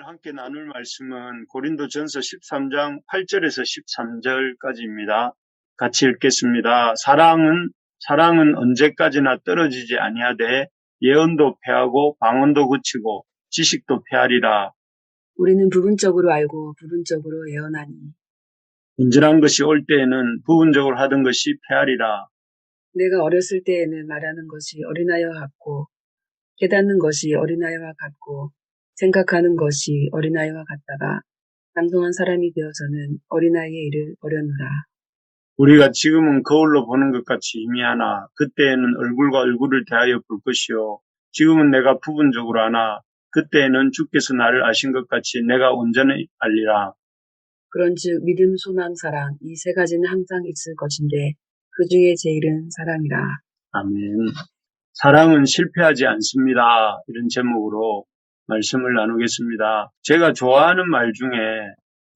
오늘 함께 나눌 말씀은 고린도전서 13장 8절에서 13절까지입니다. 같이 읽겠습니다. 사랑은 언제까지나 떨어지지 아니하되 예언도 패하고 방언도 그치고 지식도 패하리라. 우리는 부분적으로 알고 부분적으로 예언하니 온전한 것이 올 때에는 부분적으로 하던 것이 패하리라. 내가 어렸을 때에는 말하는 것이 어린아이와 같고 깨닫는 것이 어린아이와 같고 생각하는 것이 어린아이와 같다가 장성한 사람이 되어서는 어린아이의 일을 버렸노라. 우리가 지금은 거울로 보는 것 같이 희미하나 그때에는 얼굴과 얼굴을 대하여 볼 것이요 지금은 내가 부분적으로 아나 그때에는 주께서 나를 아신 것 같이 내가 온전히 알리라. 그런즉 믿음, 소망, 사랑 이 세 가지는 항상 있을 것인데 그 중에 제일은 사랑이라. 아멘. 사랑은 실패하지 않습니다. 이런 제목으로 말씀을 나누겠습니다. 제가 좋아하는 말 중에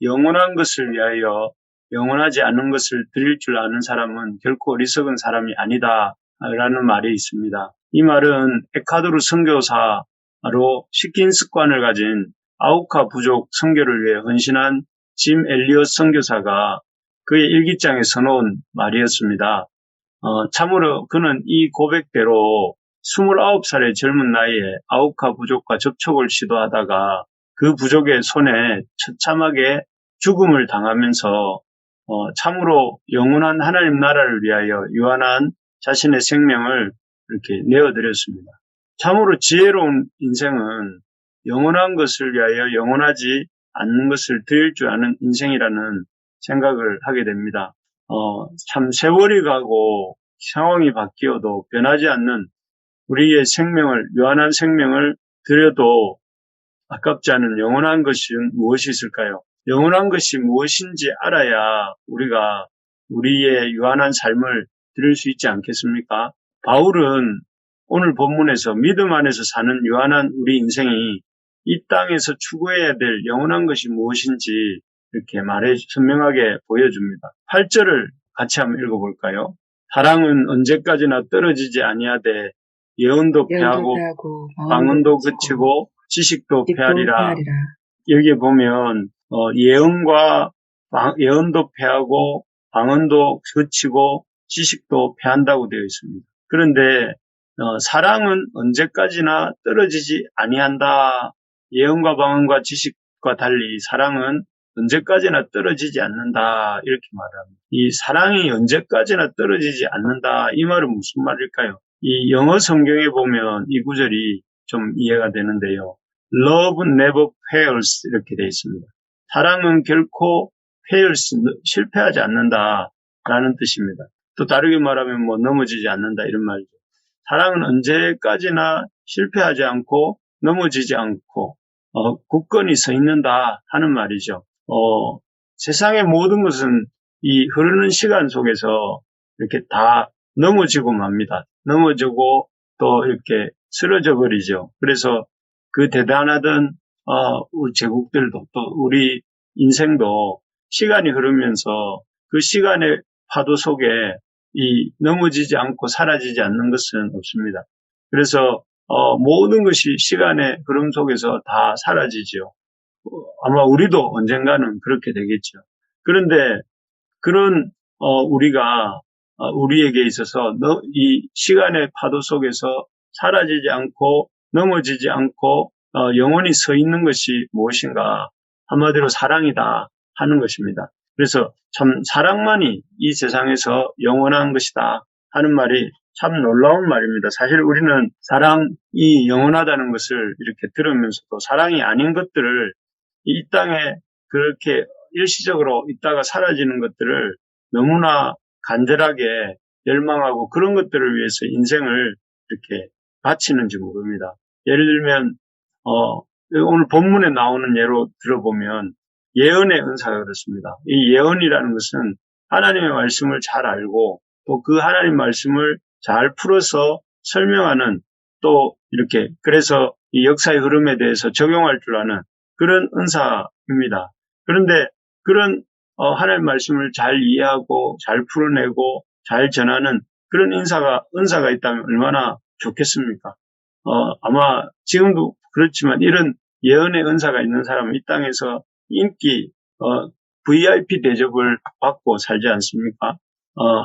영원한 것을 위하여 영원하지 않은 것을 드릴 줄 아는 사람은 결코 어리석은 사람이 아니다 라는 말이 있습니다. 이 말은 에콰도르 선교사로 식긴 습관을 가진 아우카 부족 선교를 위해 헌신한 짐 엘리엇 선교사가 그의 일기장에 써놓은 말이었습니다. 참으로 그는 이 고백대로 29살의 젊은 나이에 아우카 부족과 접촉을 시도하다가 그 부족의 손에 처참하게 죽음을 당하면서 참으로 영원한 하나님 나라를 위하여 유한한 자신의 생명을 이렇게 내어드렸습니다. 참으로 지혜로운 인생은 영원한 것을 위하여 영원하지 않는 것을 드릴 줄 아는 인생이라는 생각을 하게 됩니다. 참 세월이 가고 상황이 바뀌어도 변하지 않는 우리의 생명을, 유한한 생명을 드려도 아깝지 않은 영원한 것은 무엇이 있을까요? 영원한 것이 무엇인지 알아야 우리가 우리의 유한한 삶을 드릴 수 있지 않겠습니까? 바울은 오늘 본문에서 믿음 안에서 사는 유한한 우리 인생이 이 땅에서 추구해야 될 영원한 것이 무엇인지 이렇게 선명하게 보여줍니다. 8절을 같이 한번 읽어볼까요? 사랑은 언제까지나 떨어지지 아니하되 예언도 패하고 방언도 그치고 지식도 패하리라. 여기에 보면 예언도 패하고 방언도 그치고 지식도 패한다고 되어 있습니다. 그런데 사랑은 언제까지나 떨어지지 아니한다. 예언과 방언과 지식과 달리 사랑은 언제까지나 떨어지지 않는다. 이렇게 말합니다. 이 사랑이 언제까지나 떨어지지 않는다. 이 말은 무슨 말일까요? 이 영어 성경에 보면 이 구절이 좀 이해가 되는데요. Love never fails 이렇게 되어 있습니다. 사랑은 결코 fails, 실패하지 않는다라는 뜻입니다. 또 다르게 말하면 넘어지지 않는다 이런 말이죠. 사랑은 언제까지나 실패하지 않고 넘어지지 않고 굳건히 서 있는다 하는 말이죠. 세상의 모든 것은 이 흐르는 시간 속에서 이렇게 다 넘어지고 맙니다. 넘어지고 또 이렇게 쓰러져 버리죠. 그래서 그 대단하던 우리 제국들도 또 우리 인생도 시간이 흐르면서 그 시간의 파도 속에 이 넘어지지 않고 사라지지 않는 것은 없습니다. 그래서 모든 것이 시간의 흐름 속에서 다 사라지죠. 아마 우리도 언젠가는 그렇게 되겠죠. 그런데 그런 우리가 우리에게 있어서 이 시간의 파도 속에서 사라지지 않고 넘어지지 않고 영원히 서 있는 것이 무엇인가? 한마디로 사랑이다 하는 것입니다. 그래서 참 사랑만이 이 세상에서 영원한 것이다 하는 말이 참 놀라운 말입니다. 사실 우리는 사랑이 영원하다는 것을 이렇게 들으면서도 사랑이 아닌 것들을 이 땅에 그렇게 일시적으로 있다가 사라지는 것들을 너무나 간절하게 열망하고 그런 것들을 위해서 인생을 이렇게 바치는지 모릅니다. 예를 들면 오늘 본문에 나오는 예로 들어보면 예언의 은사가 그렇습니다. 이 예언이라는 것은 하나님의 말씀을 잘 알고 또 그 하나님 말씀을 잘 풀어서 설명하는 또 이렇게 그래서 이 역사의 흐름에 대해서 적용할 줄 아는 그런 은사입니다. 그런데 그런 하나님 말씀을 잘 이해하고 잘 풀어내고 잘 전하는 그런 은사가 있다면 얼마나 좋겠습니까? 아마 지금도 그렇지만 이런 예언의 은사가 있는 사람은 이 땅에서 인기, VIP 대접을 받고 살지 않습니까?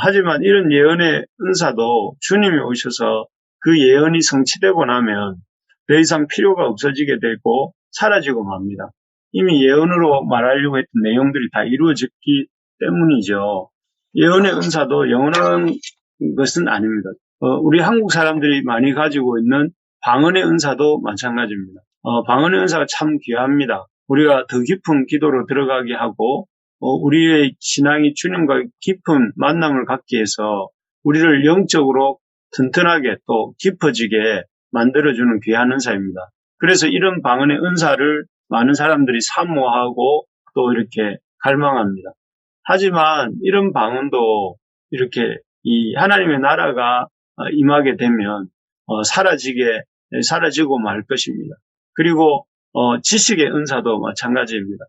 하지만 이런 예언의 은사도 주님이 오셔서 그 예언이 성취되고 나면 더 이상 필요가 없어지게 되고 사라지고 맙니다. 이미 예언으로 말하려고 했던 내용들이 다 이루어졌기 때문이죠. 예언의 은사도 영원한 것은 아닙니다. 우리 한국 사람들이 많이 가지고 있는 방언의 은사도 마찬가지입니다. 방언의 은사가 참 귀합니다. 우리가 더 깊은 기도로 들어가게 하고 우리의 신앙이 주님과 깊은 만남을 갖기 위해서 우리를 영적으로 튼튼하게 또 깊어지게 만들어주는 귀한 은사입니다. 그래서 이런 방언의 은사를 많은 사람들이 사모하고 또 이렇게 갈망합니다. 하지만 이런 방언도 이렇게 이 하나님의 나라가 임하게 되면 사라지고 말 것입니다. 그리고 지식의 은사도 마찬가지입니다.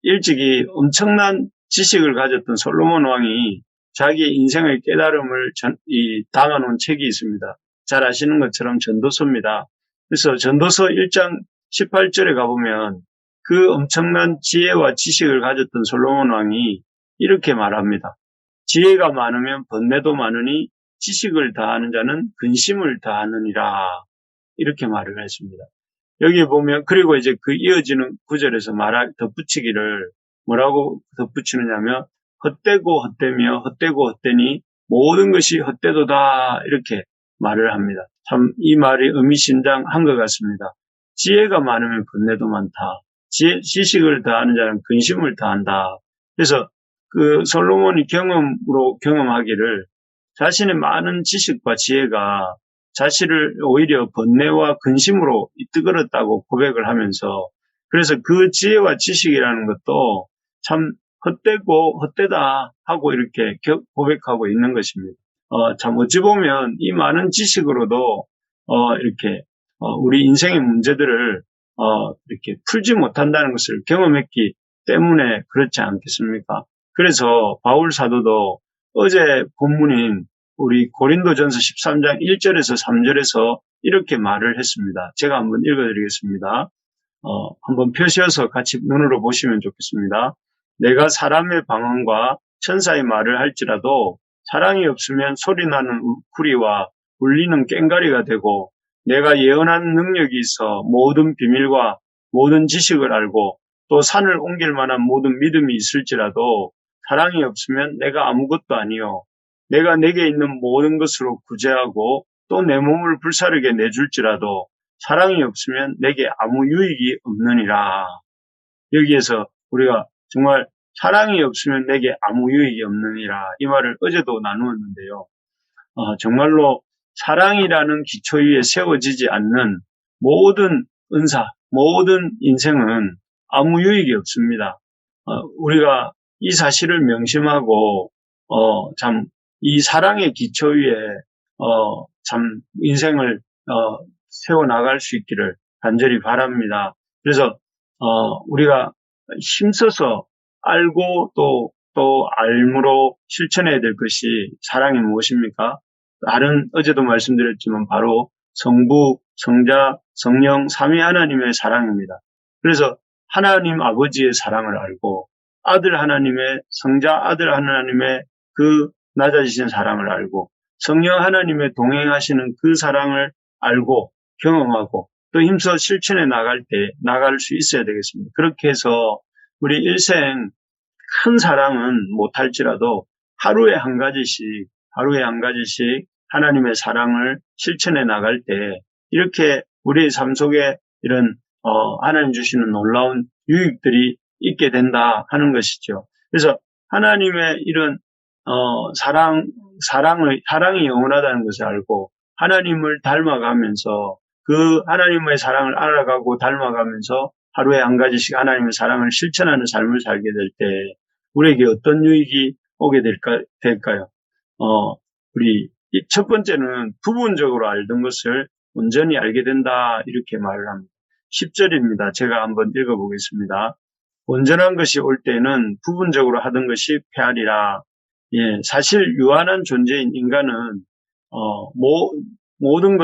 일찍이 엄청난 지식을 가졌던 솔로몬 왕이 자기의 인생의 깨달음을 담아놓은 책이 있습니다. 잘 아시는 것처럼 전도서입니다. 그래서 전도서 1장 18절에 가보면 그 엄청난 지혜와 지식을 가졌던 솔로몬 왕이 이렇게 말합니다. 지혜가 많으면 번뇌도 많으니 지식을 다하는 자는 근심을 다하느니라. 이렇게 말을 했습니다. 여기 보면 그리고 이제 그 이어지는 구절에서 덧붙이기를 뭐라고 덧붙이느냐면 헛되고 헛되며 헛되고 헛되니 모든 것이 헛되도다 이렇게 말을 합니다. 참 이 말이 의미심장한 것 같습니다. 지혜가 많으면 번뇌도 많다. 지식을 다하는 자는 근심을 다한다. 그래서 그 솔로몬이 경험하기를 자신의 많은 지식과 지혜가 자신을 오히려 번뇌와 근심으로 이끌었다고 고백을 하면서 그래서 그 지혜와 지식이라는 것도 참 헛되고 헛되다 하고 이렇게 고백하고 있는 것입니다. 참 어찌 보면 이 많은 지식으로도 이렇게 우리 인생의 문제들을 이렇게 풀지 못한다는 것을 경험했기 때문에 그렇지 않겠습니까? 그래서 바울 사도도 어제 본문인 우리 고린도전서 13장 1절에서 3절에서 이렇게 말을 했습니다. 제가 한번 읽어드리겠습니다. 한번 펴셔서 같이 눈으로 보시면 좋겠습니다. 내가 사람의 방언과 천사의 말을 할지라도 사랑이 없으면 소리나는 구리와 울리는 꽹과리가 되고 내가 예언하는 능력이 있어 모든 비밀과 모든 지식을 알고 또 산을 옮길 만한 모든 믿음이 있을지라도 사랑이 없으면 내가 아무것도 아니요 내가 내게 있는 모든 것으로 구제하고 또 내 몸을 불사르게 내줄지라도 사랑이 없으면 내게 아무 유익이 없느니라. 여기에서 우리가 정말 사랑이 없으면 내게 아무 유익이 없느니라 이 말을 어제도 나누었는데요. 정말로 사랑이라는 기초 위에 세워지지 않는 모든 은사, 모든 인생은 아무 유익이 없습니다. 우리가 이 사실을 명심하고 참 이 사랑의 기초 위에 참 인생을 세워나갈 수 있기를 간절히 바랍니다. 그래서 우리가 힘써서 알고 또 알므로 실천해야 될 것이 사랑이 무엇입니까? 어제도 말씀드렸지만 바로 성부, 성자, 성령, 삼위 하나님의 사랑입니다. 그래서 하나님 아버지의 사랑을 알고 아들 하나님의, 성자 아들 하나님의 그 낮아지신 사랑을 알고 성령 하나님의 동행하시는 그 사랑을 알고 경험하고 또 힘써 실천해 나갈 수 있어야 되겠습니다. 그렇게 해서 우리 일생 큰 사랑은 못할지라도 하루에 한 가지씩 하나님의 사랑을 실천해 나갈 때 이렇게 우리의 삶 속에 이런 하나님 주시는 놀라운 유익들이 있게 된다 하는 것이죠. 그래서 하나님의 이런 사랑이 영원하다는 것을 알고 하나님을 닮아가면서 그 하나님의 사랑을 알아가고 닮아가면서 하루에 한 가지씩 하나님의 사랑을 실천하는 삶을 살게 될 때 우리에게 어떤 유익이 오게 될까요? 우리 첫 번째는 부분적으로 알던 것을 온전히 알게 된다 이렇게 말을 합니다. 10절입니다. 제가 한번 읽어보겠습니다. 온전한 것이 올 때는 부분적으로 하던 것이 패하리라. 예, 사실 유한한 존재인 인간은 모든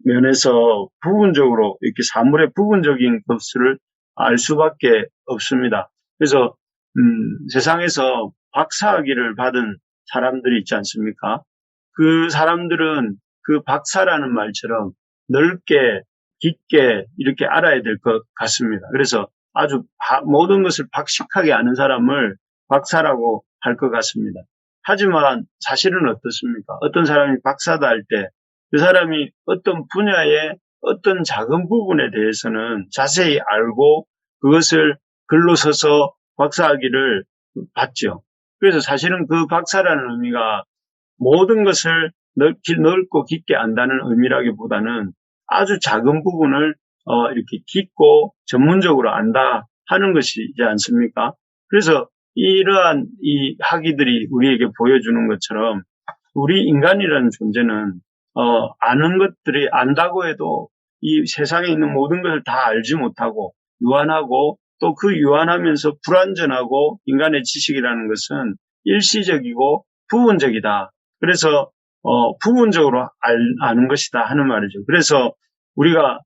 면에서 부분적으로 이렇게 사물의 부분적인 것을 알 수밖에 없습니다. 그래서 세상에서 박사학위를 받은 사람들이 있지 않습니까? 그 사람들은 그 박사라는 말처럼 넓게 깊게 이렇게 알아야 될 것 같습니다. 그래서 아주 모든 것을 박식하게 아는 사람을 박사라고 할 것 같습니다. 하지만 사실은 어떻습니까? 어떤 사람이 박사다 할 때 그 사람이 어떤 분야의 어떤 작은 부분에 대해서는 자세히 알고 그것을 글로 써서 박사학위를 받죠. 그래서 사실은 그 박사라는 의미가 모든 것을 넓고 깊게 안다는 의미라기보다는 아주 작은 부분을 이렇게 깊고 전문적으로 안다 하는 것이지 않습니까? 그래서 이러한 이 학위들이 우리에게 보여주는 것처럼 우리 인간이라는 존재는 아는 것들이 안다고 해도 이 세상에 있는 모든 것을 다 알지 못하고 유한하고 또 그 유한하면서 불완전하고 인간의 지식이라는 것은 일시적이고 부분적이다. 그래서 부분적으로 아는 것이다 하는 말이죠. 그래서 우리가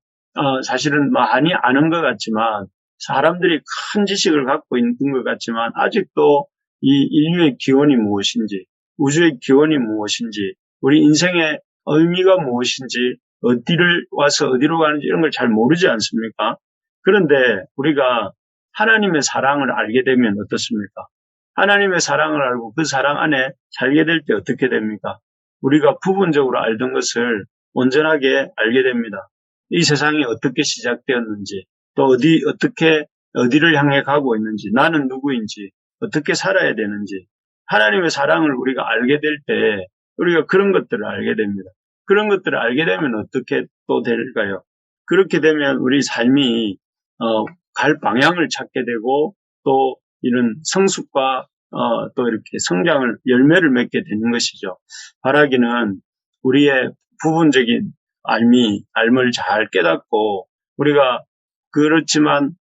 사실은 많이 아는 것 같지만 사람들이 큰 지식을 갖고 있는 것 같지만 아직도 이 인류의 기원이 무엇인지 우주의 기원이 무엇인지 우리 인생의 의미가 무엇인지 어디를 와서 어디로 가는지 이런 걸 잘 모르지 않습니까? 그런데 우리가 하나님의 사랑을 알게 되면 어떻습니까? 하나님의 사랑을 알고 그 사랑 안에 살게 될 때 어떻게 됩니까? 우리가 부분적으로 알던 것을 온전하게 알게 됩니다. 이 세상이 어떻게 시작되었는지, 또 어디를 향해 가고 있는지, 나는 누구인지, 어떻게 살아야 되는지, 하나님의 사랑을 우리가 알게 될 때, 우리가 그런 것들을 알게 됩니다. 그런 것들을 알게 되면 어떻게 또 될까요? 그렇게 되면 우리 삶이, 갈 방향을 찾게 되고, 또 이런 성숙과 또 이렇게 성장을 열매를 맺게 되는 것이죠. 바라기는 우리의 부분적인 알을 잘 깨닫고 우리가 그렇지만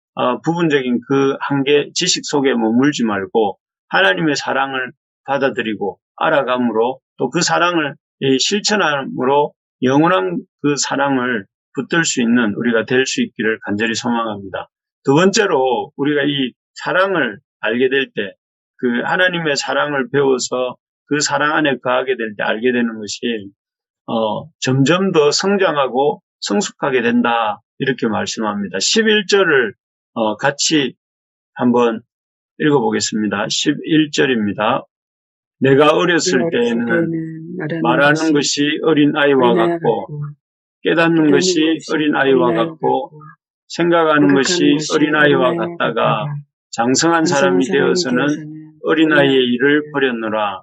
부분적인 그 한계 지식 속에 머물지 말고 하나님의 사랑을 받아들이고 알아감으로 또 그 사랑을 실천함으로 영원한 그 사랑을 붙들 수 있는 우리가 될 수 있기를 간절히 소망합니다. 두 번째로 우리가 이 사랑을 알게 될 때, 그 하나님의 사랑을 배워서 그 사랑 안에 거하게 될 때 알게 되는 것이, 점점 더 성장하고 성숙하게 된다. 이렇게 말씀합니다. 11절을, 같이 한번 읽어보겠습니다. 11절입니다. 내가 어렸을 때에는 말하는 것이 어린아이와 같고, 깨닫는 것이 어린아이와 같고, 생각하는 것이 어린아이와 같다가 장성한 사람이 되어서는 어린아이의 일을 버렸노라.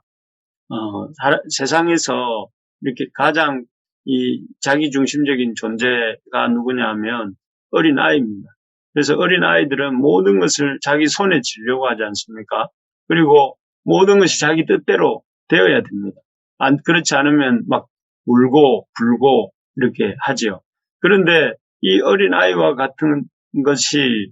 세상에서 이렇게 가장 이 자기중심적인 존재가 누구냐 하면 어린아이입니다. 그래서 어린아이들은 모든 것을 자기 손에 쥐려고 하지 않습니까? 그리고 모든 것이 자기 뜻대로 되어야 됩니다. 그렇지 않으면 막 울고 불고 이렇게 하지요. 그런데 이 어린아이와 같은 것이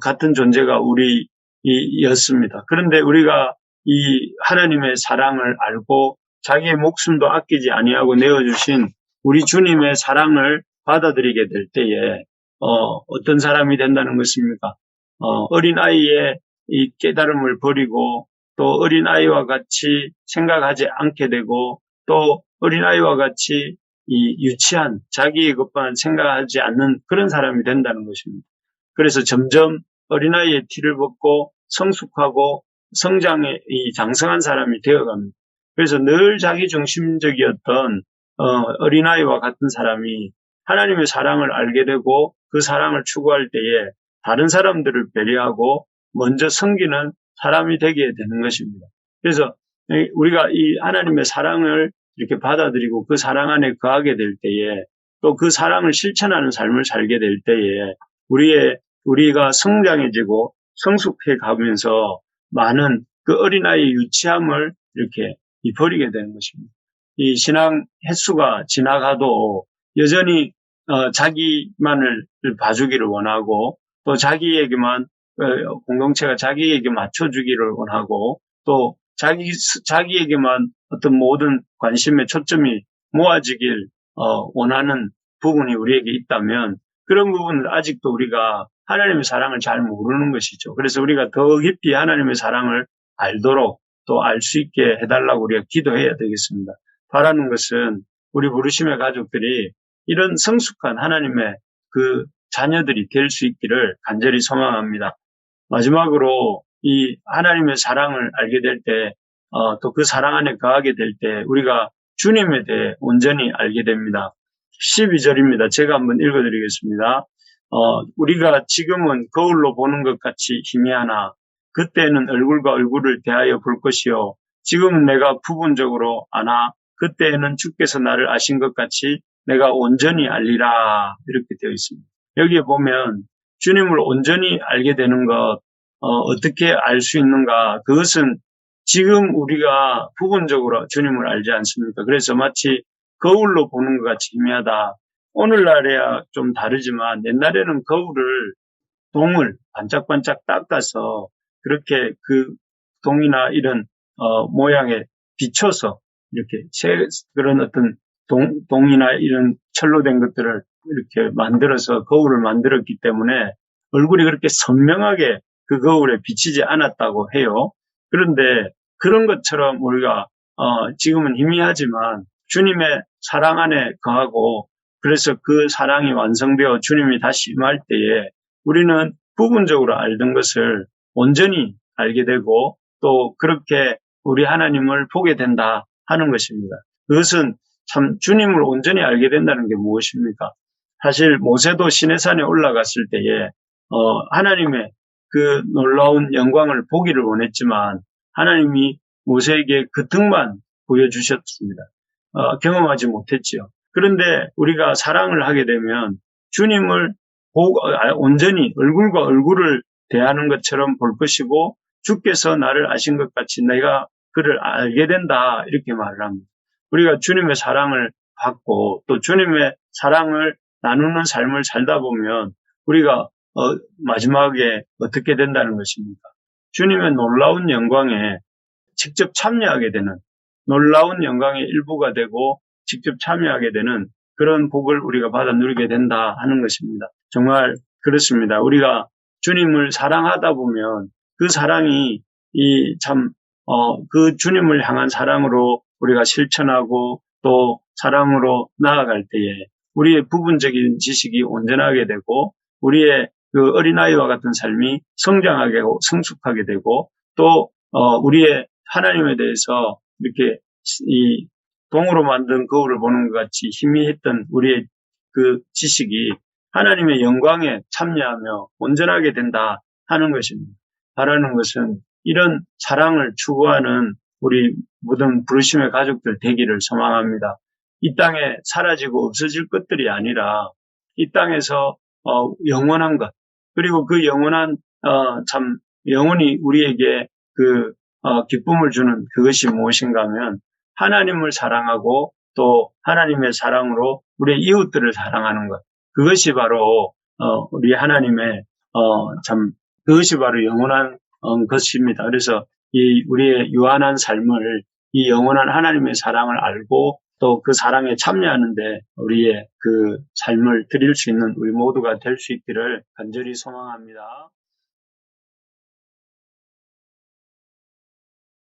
같은 존재가 우리였습니다. 그런데 우리가 이 하나님의 사랑을 알고 자기의 목숨도 아끼지 아니하고 내어주신 우리 주님의 사랑을 받아들이게 될 때에 어떤 사람이 된다는 것입니까? 어린아이의 이 깨달음을 버리고 또 어린아이와 같이 생각하지 않게 되고 또 어린아이와 같이 이 유치한 자기의 것만 생각하지 않는 그런 사람이 된다는 것입니다. 그래서 점점 어린아이의 티를 벗고 성숙하고 성장의 이 장성한 사람이 되어갑니다. 그래서 늘 자기중심적이었던 어린아이와 같은 사람이 하나님의 사랑을 알게 되고 그 사랑을 추구할 때에 다른 사람들을 배려하고 먼저 섬기는 사람이 되게 되는 것입니다. 그래서 우리가 이 하나님의 사랑을 이렇게 받아들이고 그 사랑 안에 거하게 될 때에 또 그 사랑을 실천하는 삶을 살게 될 때에 우리가 성장해지고 성숙해 가면서 많은 그 어린아이의 유치함을 이렇게 버리게 되는 것입니다. 이 신앙 횟수가 지나가도 여전히 자기만을 봐주기를 원하고 또 자기에게만 공동체가 자기에게 맞춰주기를 원하고 또 자기에게만 어떤 모든 관심의 초점이 모아지길 원하는 부분이 우리에게 있다면 그런 부분을 아직도 우리가 하나님의 사랑을 잘 모르는 것이죠. 그래서 우리가 더 깊이 하나님의 사랑을 알도록 또 알 수 있게 해달라고 우리가 기도해야 되겠습니다. 바라는 것은 우리 부르심의 가족들이 이런 성숙한 하나님의 그 자녀들이 될 수 있기를 간절히 소망합니다. 마지막으로 이 하나님의 사랑을 알게 될 때, 또 그 사랑 안에 거하게 될 때 우리가 주님에 대해 온전히 알게 됩니다. 12절입니다. 제가 한번 읽어드리겠습니다. 우리가 지금은 거울로 보는 것 같이 희미하나 그때는 얼굴과 얼굴을 대하여 볼 것이요. 지금은 내가 부분적으로 아나 그때에는 주께서 나를 아신 것 같이 내가 온전히 알리라. 이렇게 되어 있습니다. 여기에 보면 주님을 온전히 알게 되는 것, 어떻게 알 수 있는가? 그것은 지금 우리가 부분적으로 주님을 알지 않습니까? 그래서 마치 거울로 보는 것 같이 희미하다. 오늘날에야 좀 다르지만 옛날에는 거울을 동을 반짝반짝 닦아서 그렇게 그 동이나 이런 모양에 비춰서 이렇게 그런 어떤 동이나 이런 철로 된 것들을 이렇게 만들어서 거울을 만들었기 때문에 얼굴이 그렇게 선명하게 그 거울에 비치지 않았다고 해요. 그런데 그런 것처럼 우리가 지금은 희미하지만 주님의 사랑 안에 거하고 그래서 그 사랑이 완성되어 주님이 다시 임할 때에 우리는 부분적으로 알던 것을 온전히 알게 되고 또 그렇게 우리 하나님을 보게 된다 하는 것입니다. 그것은 참 주님을 온전히 알게 된다는 게 무엇입니까? 사실 모세도 시내산에 올라갔을 때에 하나님의 그 놀라운 영광을 보기를 원했지만 하나님이 모세에게 그 등만 보여주셨습니다. 경험하지 못했지요. 그런데 우리가 사랑을 하게 되면 주님을 온전히 얼굴과 얼굴을 대하는 것처럼 볼 것이고 주께서 나를 아신 것 같이 내가 그를 알게 된다 이렇게 말을 합니다. 우리가 주님의 사랑을 받고 또 주님의 사랑을 나누는 삶을 살다 보면 우리가 마지막에 어떻게 된다는 것입니까? 주님의 놀라운 영광에 직접 참여하게 되는 놀라운 영광의 일부가 되고 직접 참여하게 되는 그런 복을 우리가 받아 누리게 된다 하는 것입니다. 정말 그렇습니다. 우리가 주님을 사랑하다 보면 그 사랑이 그 주님을 향한 사랑으로 우리가 실천하고 또 사랑으로 나아갈 때에 우리의 부분적인 지식이 온전하게 되고 우리의 그 어린아이와 같은 삶이 성장하게 하고 성숙하게 되고 또 우리의 하나님에 대해서 이렇게 이 동으로 만든 거울을 보는 것 같이 희미했던 우리의 그 지식이 하나님의 영광에 참여하며 온전하게 된다 하는 것입니다. 바라는 것은 이런 사랑을 추구하는 우리 모든 부르심의 가족들 되기를 소망합니다. 이 땅에 사라지고 없어질 것들이 아니라 이 땅에서 영원한 것 그리고 그 영원한 참 영원히 우리에게 그 기쁨을 주는 그것이 무엇인가 하면 하나님을 사랑하고 또 하나님의 사랑으로 우리의 이웃들을 사랑하는 것. 그것이 바로 우리 하나님의 그것이 바로 영원한 것입니다. 그래서 이 우리의 유한한 삶을 이 영원한 하나님의 사랑을 알고 또 그 사랑에 참여하는데 우리의 그 삶을 드릴 수 있는 우리 모두가 될 수 있기를 간절히 소망합니다.